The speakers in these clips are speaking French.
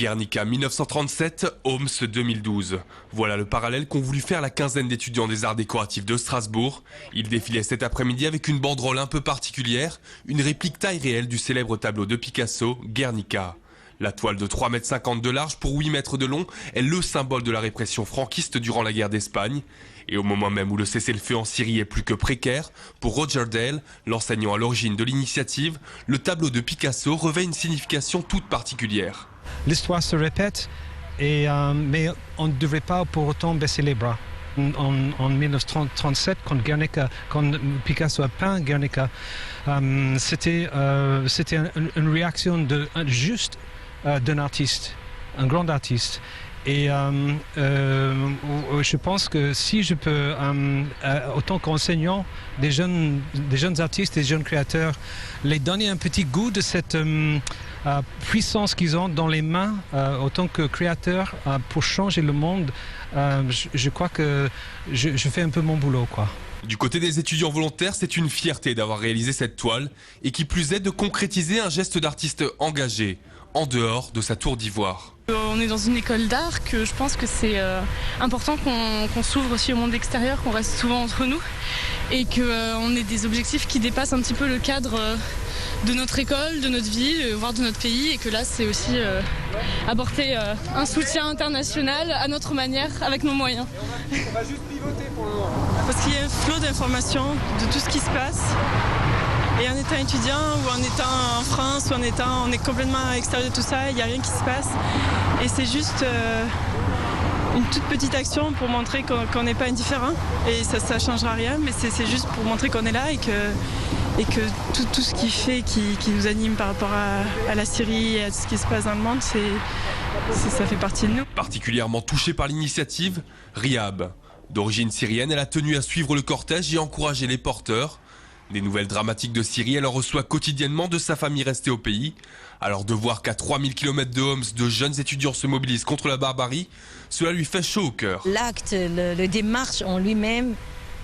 Guernica 1937, Homs 2012. Voilà le parallèle qu'ont voulu faire la quinzaine d'étudiants des arts décoratifs de Strasbourg. Ils défilaient cet après-midi avec une banderole un peu particulière, une réplique taille réelle du célèbre tableau de Picasso, Guernica. La toile de 3,50 m de large pour 8 mètres de long est le symbole de la répression franquiste durant la guerre d'Espagne. Et au moment même où le cessez-le-feu en Syrie est plus que précaire, pour Roger Dale, l'enseignant à l'origine de l'initiative, le tableau de Picasso revêt une signification toute particulière. L'histoire se répète, mais on ne devrait pas pour autant baisser les bras. En 1937, quand Picasso a peint Guernica, c'était une réaction juste d'un artiste, un grand artiste. Et je pense que si je peux, autant qu'enseignant, des jeunes artistes, des jeunes créateurs, les donner un petit goût de cette puissance qu'ils ont dans les mains, autant que créateurs, pour changer le monde, je crois que je fais un peu mon boulot, quoi. Du côté des étudiants volontaires, c'est une fierté d'avoir réalisé cette toile et qui plus est de concrétiser un geste d'artiste engagé, en dehors de sa tour d'ivoire. On est dans une école d'art que je pense que c'est important qu'on s'ouvre aussi au monde extérieur, qu'on reste souvent entre nous et qu'on ait des objectifs qui dépassent un petit peu le cadre de notre école, de notre ville, voire de notre pays, et que là c'est aussi apporter un soutien international à notre manière, avec nos moyens. On va juste pivoter pour le moment. Parce qu'il y a un flot d'informations de tout ce qui se passe. Et en étant étudiant ou en étant en France ou on est complètement à l'extérieur de tout ça, il n'y a rien qui se passe. Et c'est juste une toute petite action pour montrer qu'on n'est pas indifférent. Et ça ne changera rien, mais c'est juste pour montrer qu'on est là et que tout ce qui nous anime par rapport à la Syrie et à ce qui se passe dans le monde, ça fait partie de nous. Particulièrement touchée par l'initiative, Rihab. D'origine syrienne, elle a tenu à suivre le cortège et encourager les porteurs. Des nouvelles dramatiques de Syrie, elle en reçoit quotidiennement de sa famille restée au pays. Alors de voir qu'à 3000 km de Homs, de jeunes étudiants se mobilisent contre la barbarie, cela lui fait chaud au cœur. L'acte, le démarche en lui-même,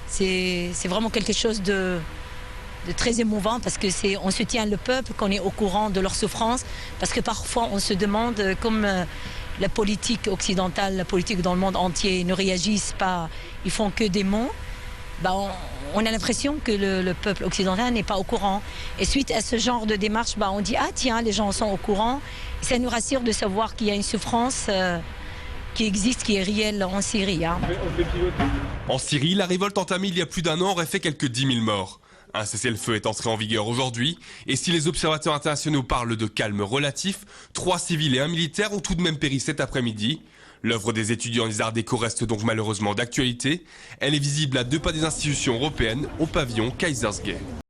c'est vraiment quelque chose de très émouvant parce que on soutient le peuple, qu'on est au courant de leur souffrance, parce que parfois on se demande, comme la politique occidentale, la politique dans le monde entier ne réagissent pas, ils font que des mots. On a l'impression que le peuple occidental n'est pas au courant. Et suite à ce genre de démarche, on dit « Ah tiens, les gens sont au courant ». Ça nous rassure de savoir qu'il y a une souffrance qui existe, qui est réelle en Syrie. En Syrie, la révolte entamée il y a plus d'1 an aurait fait quelques 10 000 morts. Un cessez-le-feu est entré en vigueur aujourd'hui. Et si les observateurs internationaux parlent de calme relatif, 3 civils et 1 militaire ont tout de même péri cet après-midi. L'œuvre des étudiants des arts déco reste donc malheureusement d'actualité. Elle est visible à 2 pas des institutions européennes, au pavillon Kaisersgate.